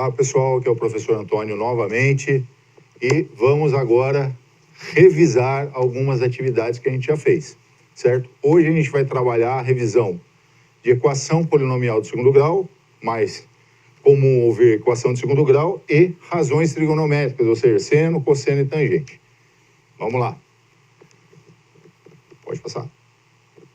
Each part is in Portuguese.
Olá pessoal, aqui é o professor Antônio novamente e vamos agora revisar algumas atividades que a gente já fez, certo? Hoje a gente vai trabalhar a revisão de equação polinomial de segundo grau, mais comum ouvir equação de segundo grau e razões trigonométricas, ou seja, seno, cosseno e tangente. Vamos lá. Pode passar.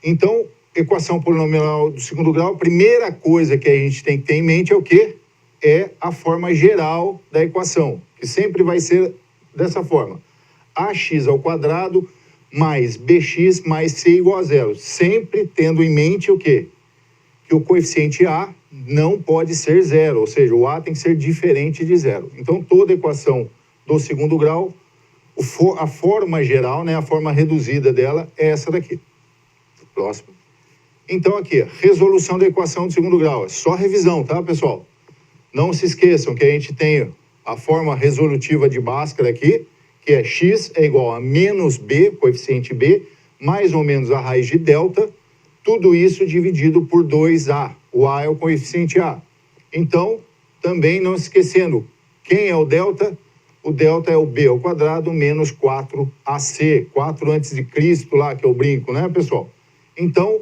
Então, equação polinomial do segundo grau, a primeira coisa que a gente tem que ter em mente é o quê? É a forma geral da equação, que sempre vai ser dessa forma. Ax ao quadrado mais bx mais c igual a zero. Sempre tendo em mente o quê? Que o coeficiente a não pode ser zero, ou seja, o a tem que ser diferente de zero. Então, toda equação do segundo grau, a forma geral, né, a forma reduzida dela é essa daqui. Próximo. Então, aqui, resolução da equação do segundo grau. É só revisão, tá, pessoal? Não se esqueçam que a gente tem a forma resolutiva de Bhaskara aqui, que é x é igual a menos b, coeficiente b, mais ou menos a raiz de delta, tudo isso dividido por 2a. O a é o coeficiente a. Então, também não esquecendo, quem é o delta? O delta é o b ao quadrado menos 4ac, 4 antes de Cristo lá, que eu brinco, né, pessoal? Então,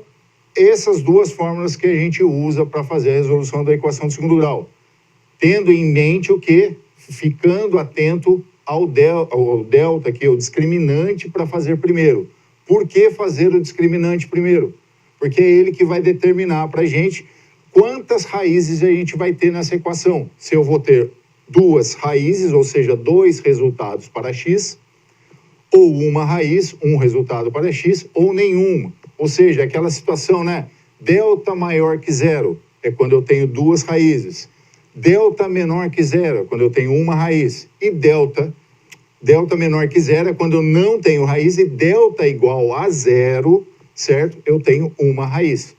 essas duas fórmulas que a gente usa para fazer a resolução da equação de segundo grau. Tendo em mente o quê? Ficando atento ao delta, que é o discriminante, para fazer primeiro. Por que fazer o discriminante primeiro? Porque é ele que vai determinar para a gente quantas raízes a gente vai ter nessa equação. Se eu vou ter duas raízes, ou seja, dois resultados para x, ou uma raiz, um resultado para x, ou nenhuma. Ou seja, aquela situação, né? Delta maior que zero é quando eu tenho duas raízes. Delta menor que zero é quando eu tenho uma raiz. E delta menor que zero é quando eu não tenho raiz. E delta igual a zero, certo? Eu tenho uma raiz,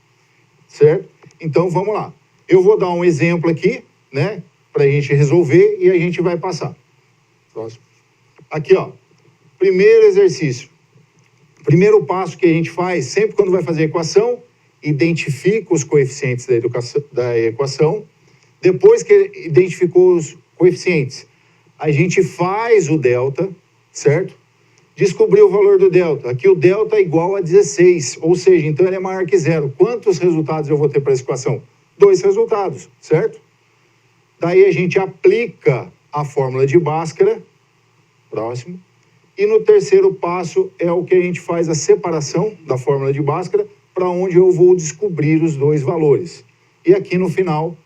certo? Então, vamos lá. Eu vou dar um exemplo aqui, né? Para a gente resolver e a gente vai passar. Próximo. Aqui, ó. Primeiro exercício. Primeiro passo que a gente faz, sempre quando vai fazer a equação, identifica os coeficientes da equação. Depois que identificou os coeficientes, a gente faz o delta, certo? Descobriu o valor do delta. Aqui o delta é igual a 16, ou seja, então ele é maior que zero. Quantos resultados eu vou ter para essa equação? 2 resultados, certo? Daí a gente aplica a fórmula de Bhaskara. Próximo. E no terceiro passo é o que a gente faz a separação da fórmula de Bhaskara, para onde eu vou descobrir os dois valores. E aqui no final,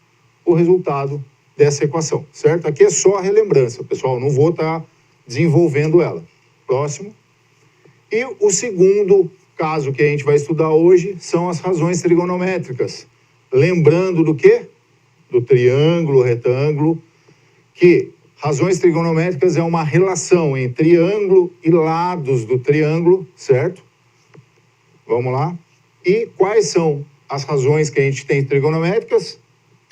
o resultado dessa equação, certo? Aqui é só a relembrança, pessoal, não vou estar desenvolvendo ela. Próximo. E o segundo caso que a gente vai estudar hoje são as razões trigonométricas. Lembrando do quê? Do triângulo, retângulo, que razões trigonométricas é uma relação entre ângulo e lados do triângulo, certo? Vamos lá. E quais são as razões que a gente tem trigonométricas?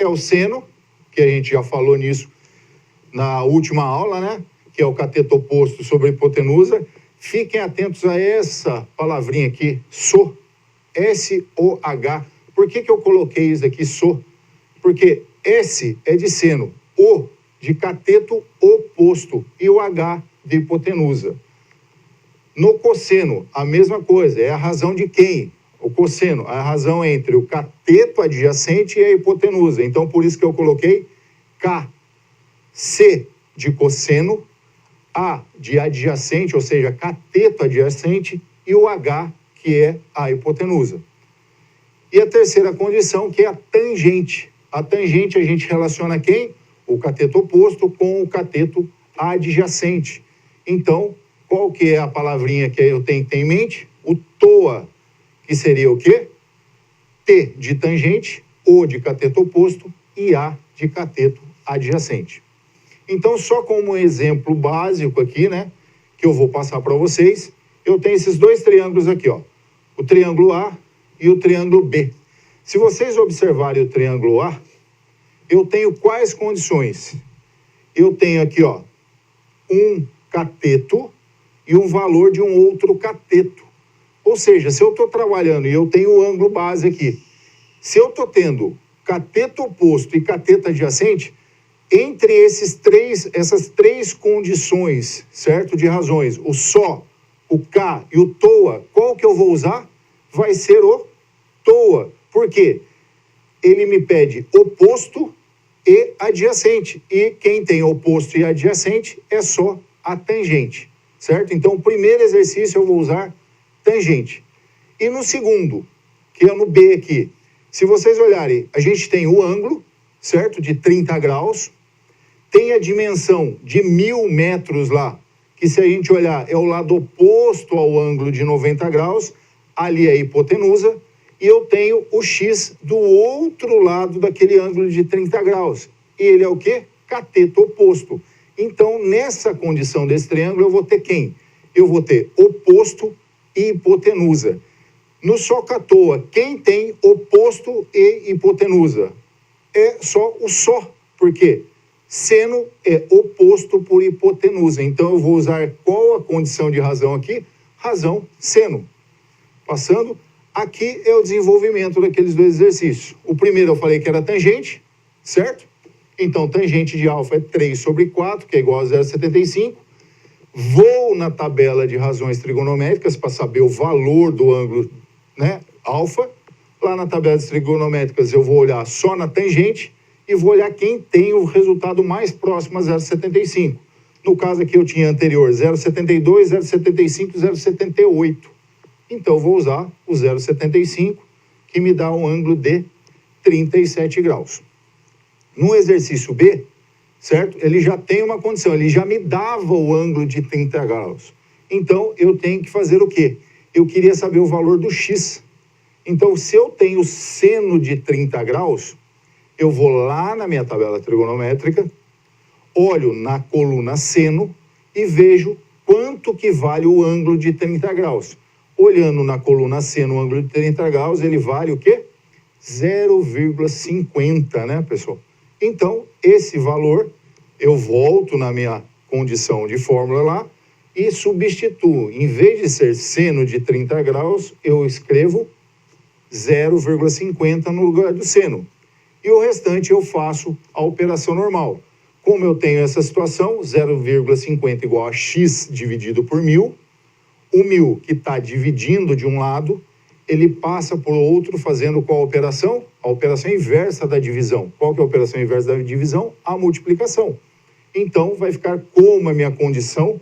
É o seno, que a gente já falou nisso na última aula, né? Que é o cateto oposto sobre a hipotenusa. Fiquem atentos a essa palavrinha aqui, SO, S-O-H. Por que eu coloquei isso aqui, SO? Porque S é de seno, O de cateto oposto e o H de hipotenusa. No cosseno, a mesma coisa, é a razão de quem? O cosseno, a razão entre o cateto adjacente e a hipotenusa. Então, por isso que eu coloquei K, C de cosseno, A de adjacente, ou seja, cateto adjacente, e o H, que é a hipotenusa. E a terceira condição, que é a tangente. A tangente a gente relaciona quem? O cateto oposto com o cateto adjacente. Então, qual que é a palavrinha que eu tenho que ter em mente? O TOA, que seria o quê? T de tangente, O de cateto oposto e A de cateto adjacente. Então, só como exemplo básico aqui, né, que eu vou passar para vocês, eu tenho esses dois triângulos aqui, ó. O triângulo A e o triângulo B. Se vocês observarem o triângulo A, eu tenho quais condições? Eu tenho aqui, ó, um cateto e um valor de um outro cateto. Ou seja, se eu estou trabalhando e eu tenho o ângulo base aqui, se eu estou tendo cateto oposto e cateto adjacente, Entre essas três condições, certo? De razões, o só, o cá e o toa, qual que eu vou usar? Vai ser o toa. Por quê? Ele me pede oposto e adjacente. E quem tem oposto e adjacente é só a tangente, certo? Então, o primeiro exercício eu vou usar tangente. E no segundo, que é no B aqui, se vocês olharem, a gente tem o ângulo, certo? De 30 graus. Tem a dimensão de 1000 metros lá, que se a gente olhar é o lado oposto ao ângulo de 90 graus, ali é a hipotenusa, e eu tenho o X do outro lado daquele ângulo de 30 graus. E ele é o quê? Cateto oposto. Então, nessa condição desse triângulo, eu vou ter quem? Eu vou ter oposto e hipotenusa. No SOCATOA, quem tem oposto e hipotenusa? É só o só. Por quê? Seno é oposto por hipotenusa. Então, eu vou usar qual a condição de razão aqui? Razão seno. Passando, aqui é o desenvolvimento daqueles dois exercícios. O primeiro eu falei que era tangente, certo? Então, tangente de alfa é 3/4, que é igual a 0,75. Vou na tabela de razões trigonométricas para saber o valor do ângulo, né, alfa. Lá na tabela de trigonométricas eu vou olhar só na tangente e vou olhar quem tem o resultado mais próximo a 0,75. No caso aqui eu tinha anterior 0,72, 0,75, 0,78. Então eu vou usar o 0,75, que me dá um ângulo de 37 graus. No exercício B, certo? Ele já tem uma condição, ele já me dava o ângulo de 30 graus. Então eu tenho que fazer o quê? Eu queria saber o valor do X. Então, se eu tenho seno de 30 graus, eu vou lá na minha tabela trigonométrica, olho na coluna seno e vejo quanto que vale o ângulo de 30 graus. Olhando na coluna seno o ângulo de 30 graus, ele vale o quê? 0,50, né, pessoal? Então, esse valor, eu volto na minha condição de fórmula lá e substituo. Em vez de ser seno de 30 graus, eu escrevo 0,50 no lugar do seno. E o restante eu faço a operação normal. Como eu tenho essa situação, 0,50 igual a x dividido por 1000. O 1000 que está dividindo de um lado, ele passa por outro fazendo qual operação? A operação inversa da divisão. Qual que é a operação inversa da divisão? A multiplicação. Então, vai ficar como a minha condição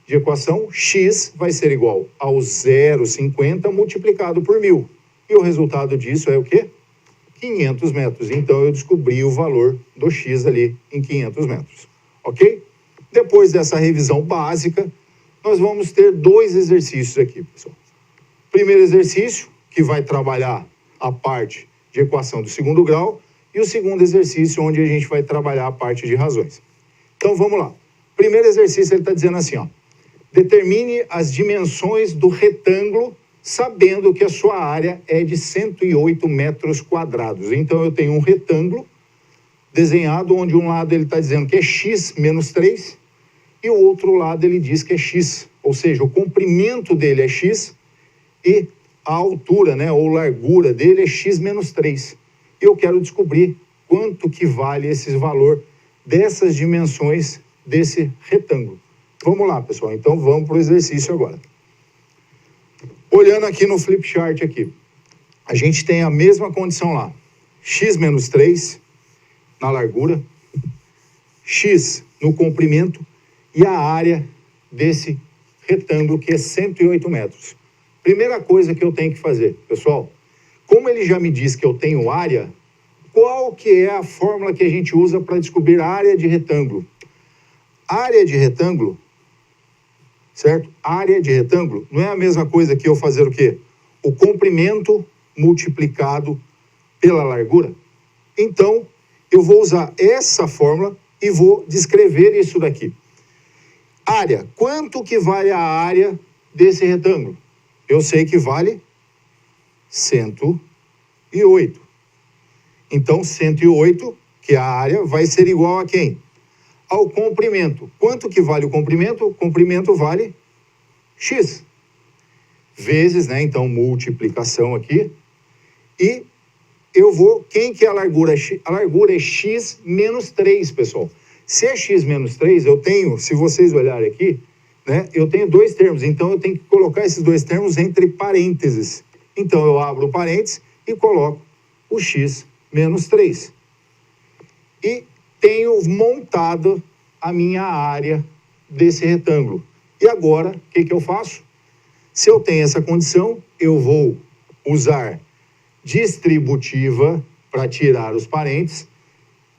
de equação, x vai ser igual ao 0,50 multiplicado por 1000. E o resultado disso é o quê? 500 metros. Então, eu descobri o valor do x ali em 500 metros. Ok? Depois dessa revisão básica, nós vamos ter dois exercícios aqui, pessoal. Primeiro exercício, que vai trabalhar a parte de equação do segundo grau, e o segundo exercício, onde a gente vai trabalhar a parte de razões. Então, vamos lá. Primeiro exercício, ele está dizendo assim, ó. Determine as dimensões do retângulo, sabendo que a sua área é de 108 metros quadrados. Então, eu tenho um retângulo desenhado, onde um lado ele está dizendo que é x menos 3, e o outro lado ele diz que é x. Ou seja, o comprimento dele é x, e a altura, né, ou largura dele é x menos 3. Eu quero descobrir quanto que vale esse valor dessas dimensões desse retângulo. Vamos lá, pessoal. Então, vamos para o exercício agora. Olhando aqui no flip chart aqui, a gente tem a mesma condição lá. X menos 3 na largura, x no comprimento e a área desse retângulo, que é 108 metros. Primeira coisa que eu tenho que fazer, pessoal, como ele já me diz que eu tenho área, qual que é a fórmula que a gente usa para descobrir a área de retângulo? Área de retângulo, certo? Área de retângulo não é a mesma coisa que eu fazer o quê? O comprimento multiplicado pela largura. Então, eu vou usar essa fórmula e vou descrever isso daqui. Área, quanto que vale a área desse retângulo? Eu sei que vale 108. Então, 108, que é a área, vai ser igual a quem? Ao comprimento. Quanto que vale o comprimento? O comprimento vale x. Vezes, né? Então, multiplicação aqui. E quem que é a largura? A largura é x menos 3, pessoal. Se é x menos 3, eu tenho, se vocês olharem aqui, né, eu tenho dois termos, então eu tenho que colocar esses dois termos entre parênteses. Então eu abro o parênteses e coloco o x menos 3. E tenho montado a minha área desse retângulo. E agora, o que eu faço? Se eu tenho essa condição, eu vou usar distributiva para tirar os parênteses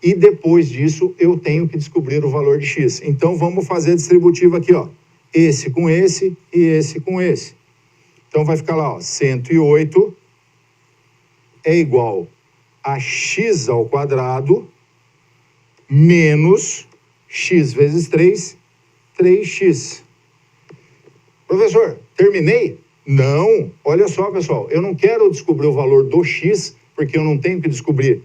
e depois disso eu tenho que descobrir o valor de x. Então vamos fazer a distributiva aqui, ó. Esse com esse e esse com esse. Então vai ficar lá, ó, 108 é igual a x ao quadrado menos x vezes 3, 3x. Professor, terminei? Não. Olha só, pessoal, eu não quero descobrir o valor do x, porque eu não tenho que descobrir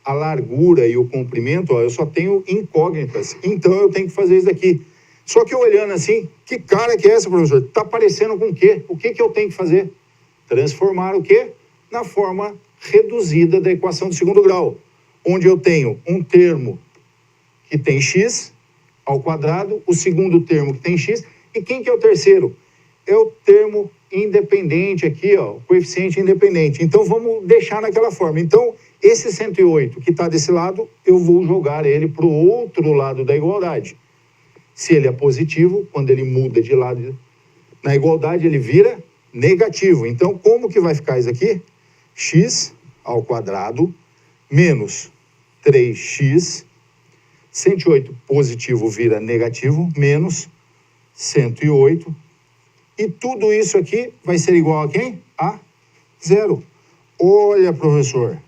a largura e o comprimento, ó, eu só tenho incógnitas. Então eu tenho que fazer isso aqui. Só que olhando assim, que cara que é essa, professor? Tá parecendo com o quê? O que eu tenho que fazer? Transformar o quê? Na forma reduzida da equação do segundo grau, onde eu tenho um termo que tem x ao quadrado, o segundo termo que tem x, e quem que é o terceiro? É o termo independente aqui, ó, o coeficiente independente. Então vamos deixar naquela forma. Então esse 108 que está desse lado, eu vou jogar ele para o outro lado da igualdade. Se ele é positivo, quando ele muda de lado na igualdade, ele vira negativo. Então, como que vai ficar isso aqui? X ao quadrado menos 3x, 108 positivo vira negativo, menos 108. E tudo isso aqui vai ser igual a quem? A zero. Olha, professor,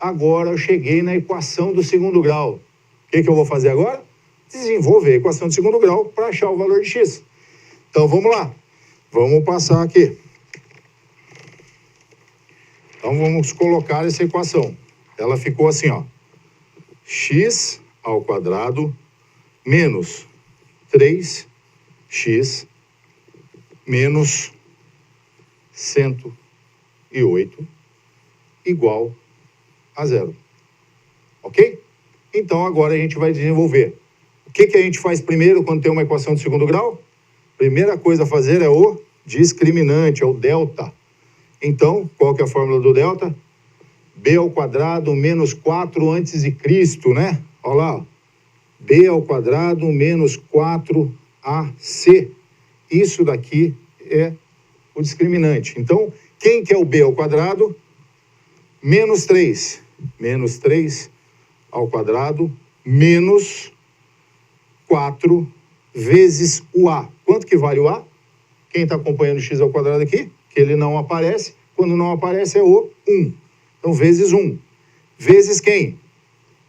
agora eu cheguei na equação do segundo grau. O que eu vou fazer agora? Desenvolver a equação do segundo grau para achar o valor de x. Então, vamos lá. Vamos passar aqui. Então, vamos colocar essa equação. Ela ficou assim, ó. X ao quadrado menos 3x menos 108 igual a zero. Ok? Então, agora a gente vai desenvolver. O que a gente faz primeiro quando tem uma equação de segundo grau? Primeira coisa a fazer é o discriminante, é o delta. Então, qual que é a fórmula do delta? B ao quadrado menos 4 antes de Cristo, né? Olha lá, B ao quadrado menos 4AC. Isso daqui é o discriminante. Então, quem que é o B ao quadrado? Menos 3. Menos 3 ao quadrado menos 4 vezes o A. Quanto que vale o A? Quem está acompanhando o x ao quadrado aqui? Que ele não aparece. Quando não aparece é o 1. Então, vezes 1. Vezes quem?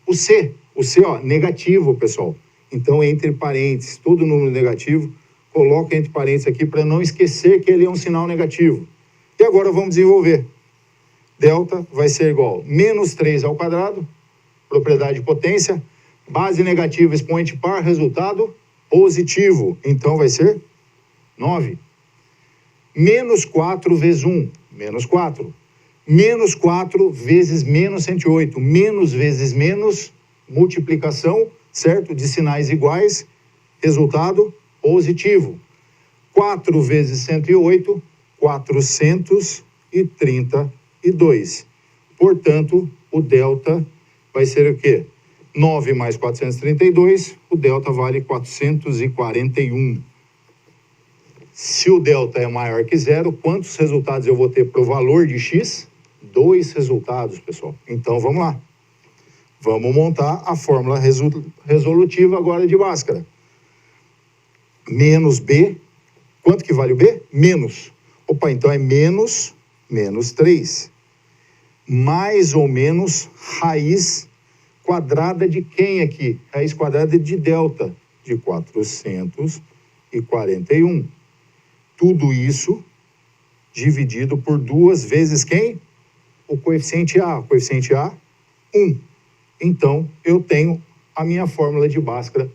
O C. O C, ó, negativo, pessoal. Então, entre parênteses, todo número negativo, coloca entre parênteses aqui para não esquecer que ele é um sinal negativo. E agora vamos desenvolver. Delta vai ser igual a menos 3 ao quadrado, propriedade de potência, base negativa, expoente par, resultado positivo. Então, vai ser 9. Menos 4 vezes 1, menos 4. Menos 4 vezes menos 108. Menos vezes menos, multiplicação, certo? De sinais iguais, resultado positivo. 4 vezes 108, 432. Portanto, o delta vai ser o quê? 9 mais 432, o delta vale 441. Se o delta é maior que zero, quantos resultados eu vou ter para o valor de x? 2 resultados, pessoal. Então, vamos lá. Vamos montar a fórmula resolutiva agora de Bhaskara. Menos B. Quanto que vale o B? Menos. Opa, então é menos 3. Mais ou menos raiz quadrada de quem aqui? Raiz quadrada de delta, de 441. Tudo isso dividido por 2 vezes quem? O coeficiente A. O coeficiente A, 1. Então, eu tenho a minha fórmula de Bhaskara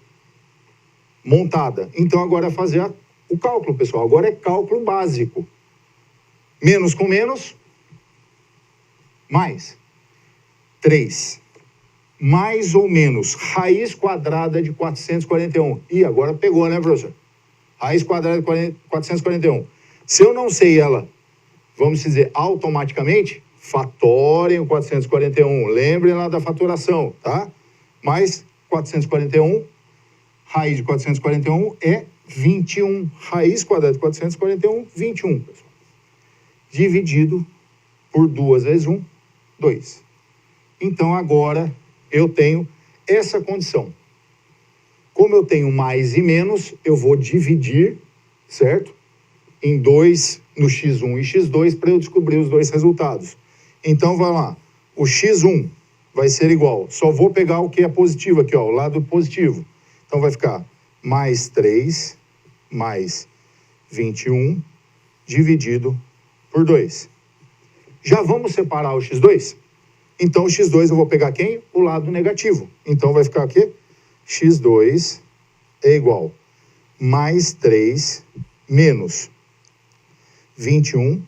montada. Então, agora é fazer o cálculo, pessoal. Agora é cálculo básico. Menos com menos, mais 3, mais ou menos raiz quadrada de 441. Ih, agora pegou, né, professor? Raiz quadrada de 441. Se eu não sei ela, vamos dizer, automaticamente, fatorem o 441. Lembrem lá da fatoração, tá? Mais 441, raiz de 441 é 21. Raiz quadrada de 441, 21, pessoal. Dividido por 2 vezes 1, 2. Então, agora, eu tenho essa condição. Como eu tenho mais e menos, eu vou dividir, certo? Em 2, no x1 e x2, para eu descobrir os dois resultados. Então, vai lá. O x1 vai ser igual. Só vou pegar o que é positivo aqui, ó, o lado positivo. Então, vai ficar mais 3, mais 21, dividido por 2. Já vamos separar o x2? Então, o x2 eu vou pegar quem? O lado negativo. Então, vai ficar aqui, x2 é igual mais 3 menos 21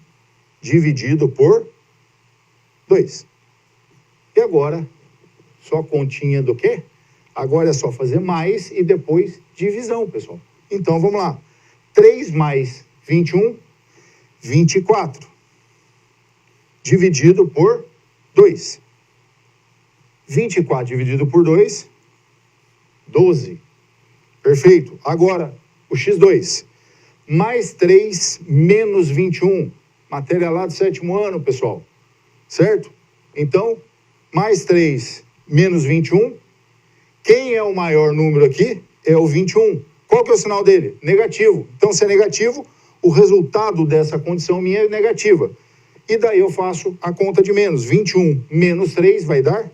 dividido por 2. E agora, só continha do quê? Agora é só fazer mais e depois divisão, pessoal. Então, vamos lá. 3 mais 21, 24. Dividido por 2. 24 dividido por 2, 12. Perfeito. Agora, o x2. Mais 3 menos 21. Matéria lá do 7º ano, pessoal. Certo? Então, mais 3 menos 21. Quem é o maior número aqui? É o 21. Qual que é o sinal dele? Negativo. Então, se é negativo, o resultado dessa condição minha é negativa. E daí eu faço a conta de menos. 21 menos 3 vai dar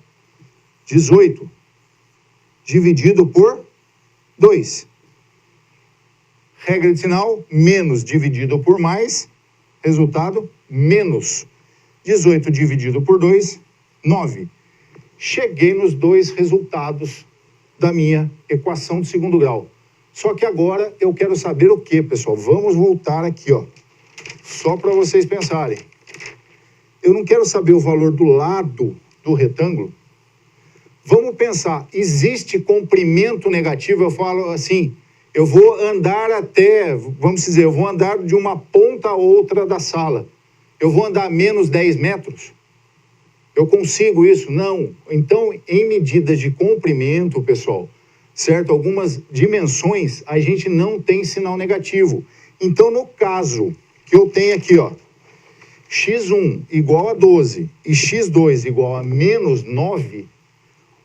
18. Dividido por 2. Regra de sinal, menos dividido por mais, resultado, menos. 18 dividido por 2, 9. Cheguei nos dois resultados da minha equação de segundo grau. Só que agora eu quero saber o que, pessoal? Vamos voltar aqui, ó. Só para vocês pensarem. Eu não quero saber o valor do lado do retângulo. Vamos pensar, existe comprimento negativo? Eu falo assim, eu vou andar até, vamos dizer, eu vou andar de uma ponta a outra da sala. Eu vou andar menos 10 metros? Eu consigo isso? Não. Então, em medidas de comprimento, pessoal, certo? Algumas dimensões, a gente não tem sinal negativo. Então, no caso que eu tenho aqui, ó, x1 igual a 12 e x2 igual a menos 9,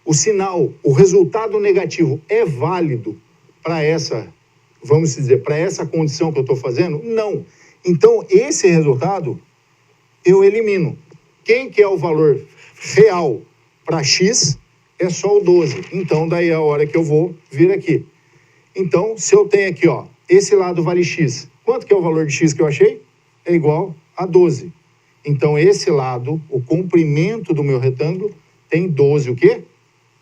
o sinal, o resultado negativo é válido para essa, vamos dizer, para essa condição que eu estou fazendo? Não. Então, esse resultado eu elimino. Quem que é o valor real para x? É só o 12. Então, daí é a hora que eu vou vir aqui. Então, se eu tenho aqui, ó, esse lado vale x. Quanto que é o valor de x que eu achei? É igual a 12. Então, esse lado, o comprimento do meu retângulo, tem 12 o quê?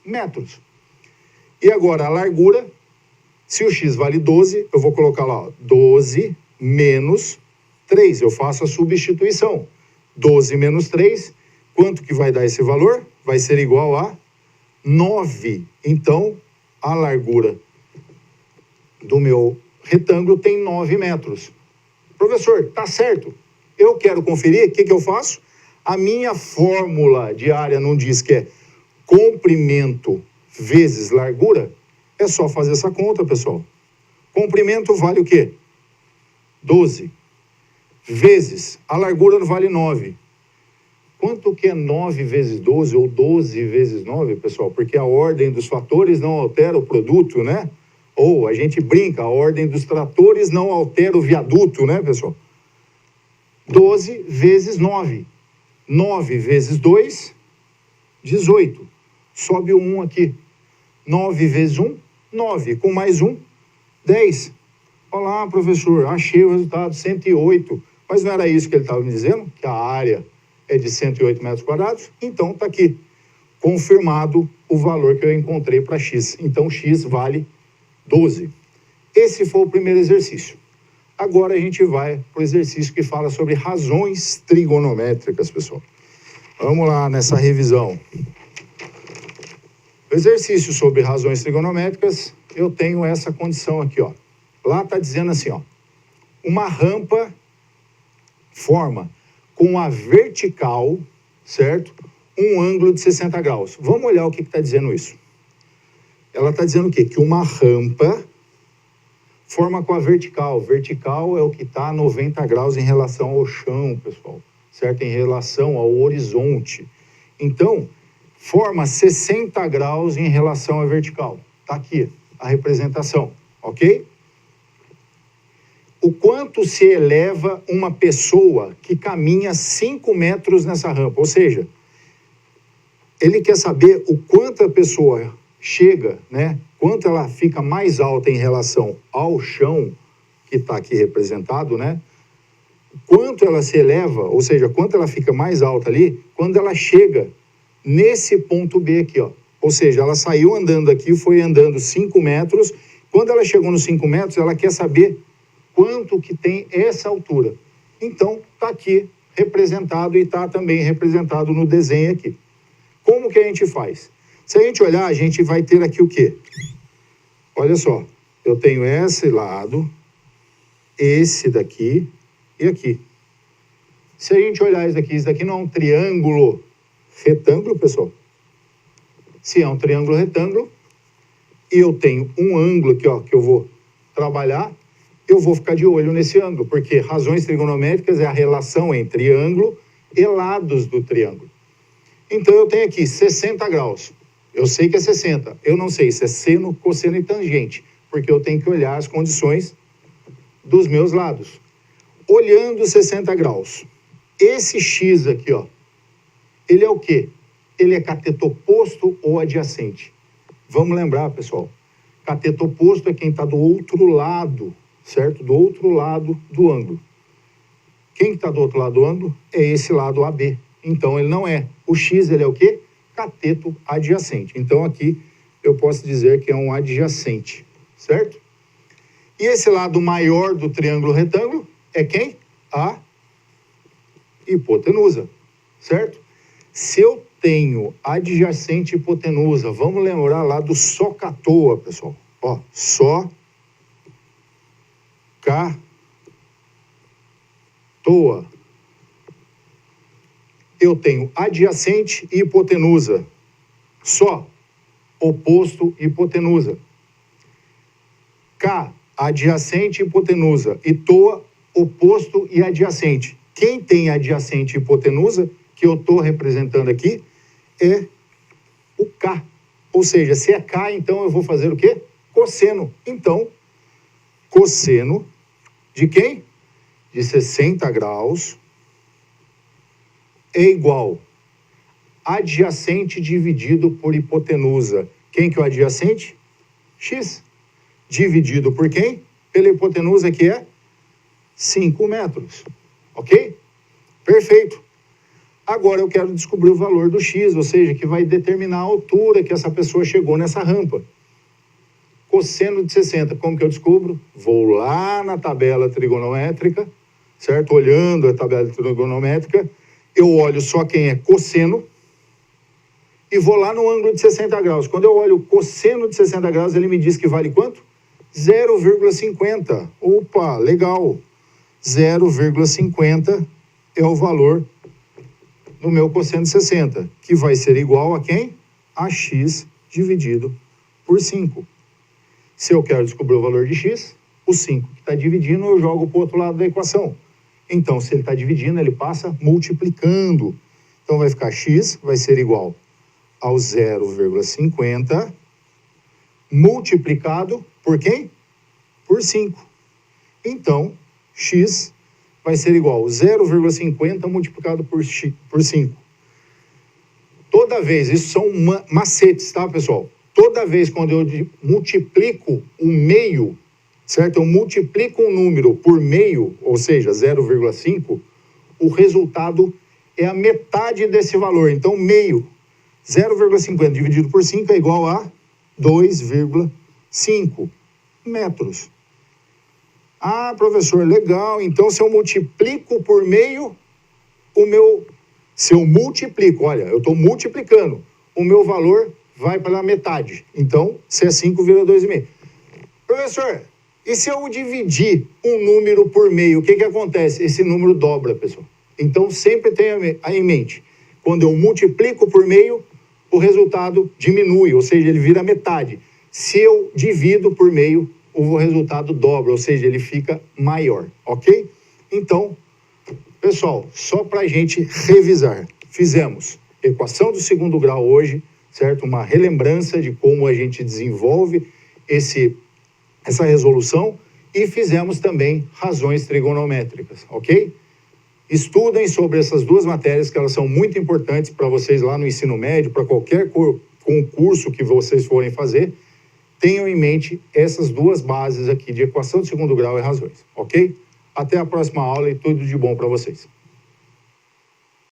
Metros. E agora, a largura, se o x vale 12, eu vou colocar lá, ó, 12 menos 3. Eu faço a substituição. 12 menos 3, quanto que vai dar esse valor? Vai ser igual a 9. Então, a largura do meu retângulo tem 9 metros. Professor, tá certo. Eu quero conferir, o que eu faço? A minha fórmula de área não diz que é comprimento vezes largura? É só fazer essa conta, pessoal. Comprimento vale o quê? 12. Vezes, a largura vale 9. Quanto que é 9 vezes 12 ou 12 vezes 9, pessoal? Porque a ordem dos fatores não altera o produto, né? Ou a gente brinca, a ordem dos tratores não altera o viaduto, né, pessoal? 12 vezes 9. 9 vezes 2, 18. Sobe o 1 aqui. 9 vezes 1, 9. Com mais 1, 10. Olá, professor, achei o resultado, 108. Mas não era isso que ele estava me dizendo? Que a área é de 108 metros quadrados? Então, está aqui. Confirmado o valor que eu encontrei para x. Então, x vale 12. Esse foi o primeiro exercício. Agora a gente vai para o exercício que fala sobre razões trigonométricas, pessoal. Vamos lá nessa revisão. Exercício sobre razões trigonométricas, eu tenho essa condição aqui, ó. Lá está dizendo assim, ó. Uma rampa forma com a vertical, certo? Um ângulo de 60 graus. Vamos olhar o que está dizendo isso. Ela está dizendo o quê? Que uma rampa forma com a vertical. Vertical é o que está a 90 graus em relação ao chão, pessoal. Certo? Em relação ao horizonte. Então, forma 60 graus em relação à vertical. Está aqui a representação, ok? O quanto se eleva uma pessoa que caminha 5 metros nessa rampa. Ou seja, ele quer saber o quanto a pessoa chega, né? Quanto ela fica mais alta em relação ao chão, que está aqui representado, né? Quanto ela se eleva, ou seja, quanto ela fica mais alta ali, quando ela chega nesse ponto B aqui, ó. Ou seja, ela saiu andando aqui, foi andando 5 metros. Quando ela chegou nos 5 metros, ela quer saber quanto que tem essa altura. Então, está aqui representado e está também representado no desenho aqui. Como que a gente faz? Se a gente olhar, a gente vai ter aqui o quê? Olha só, eu tenho esse lado, esse daqui e aqui. Se a gente olhar isso daqui não é um triângulo retângulo, pessoal? Se é um triângulo retângulo, e eu tenho um ângulo aqui, ó, que eu vou trabalhar, eu vou ficar de olho nesse ângulo, porque razões trigonométricas é a relação entre ângulo e lados do triângulo. Então, eu tenho aqui 60 graus. Eu sei que é 60. Eu não sei se é seno, cosseno e tangente, porque eu tenho que olhar as condições dos meus lados. Olhando 60 graus, esse X aqui, ó, ele é o quê? Ele é cateto oposto ou adjacente? Vamos lembrar, pessoal. Cateto oposto é quem está do outro lado, certo? Do outro lado do ângulo. Quem está do outro lado do ângulo é esse lado AB. Então, ele não é. O X, ele é o quê? Cateto adjacente. Então, aqui, eu posso dizer que é um adjacente, certo? E esse lado maior do triângulo retângulo é quem? A hipotenusa, certo? Se eu tenho adjacente e hipotenusa, vamos lembrar lá do SOHCAHTOA, pessoal. Ó, SOHCAHTOA. Eu tenho adjacente e hipotenusa. Só, oposto, hipotenusa. K, adjacente e hipotenusa. E TOA, oposto e adjacente. Quem tem adjacente e hipotenusa, que eu estou representando aqui, é o K. Ou seja, se é K, então eu vou fazer o quê? Cosseno. Então, cosseno de quem? De 60 graus é igual adjacente dividido por hipotenusa. Quem que é o adjacente? X. Dividido por quem? Pela hipotenusa, que é 5 metros. Ok? Perfeito. Agora eu quero descobrir o valor do X, ou seja, que vai determinar a altura que essa pessoa chegou nessa rampa. Cosseno de 60, como que eu descubro? Vou lá na tabela trigonométrica, certo? Olhando a tabela trigonométrica, eu olho só quem é cosseno e vou lá no ângulo de 60 graus. Quando eu olho o cosseno de 60 graus, ele me diz que vale quanto? 0,50. Opa, legal. 0,50 é o valor do meu cosseno de 60, que vai ser igual a quem? A x dividido por 5. Se eu quero descobrir o valor de x, o 5 que está dividindo, eu jogo para o outro lado da equação. Então, se ele está dividindo, ele passa multiplicando. Então, vai ficar x, vai ser igual ao 0,50 multiplicado por quem? Por 5. Então, x vai ser igual a 0,50 multiplicado por 5. Toda vez, isso são macetes, tá, pessoal? Toda vez quando eu multiplico o meio, certo? Eu multiplico um número por meio, ou seja, 0,5, o resultado é a metade desse valor. Então, meio, 0,50 dividido por 5 é igual a 2,5 metros. Ah, professor, legal. Então, se eu multiplico por meio, o meu Se eu multiplico, olha, eu estou multiplicando, o meu valor vai para a metade. Então, se é 5, vira 2,5. Professor, e se eu dividir um número por meio, o que acontece? Esse número dobra, pessoal. Então, sempre tenha em mente, quando eu multiplico por meio, o resultado diminui, ou seja, ele vira metade. Se eu divido por meio, o resultado dobra, ou seja, ele fica maior, ok? Então, pessoal, só para a gente revisar, fizemos equação do segundo grau hoje, certo? Uma relembrança de como a gente desenvolve essa resolução e fizemos também razões trigonométricas, ok? Estudem sobre essas duas matérias, que elas são muito importantes para vocês lá no ensino médio, para qualquer concurso que vocês forem fazer. Tenham em mente essas duas bases aqui de equação de segundo grau e razões, ok? Até a próxima aula e tudo de bom para vocês.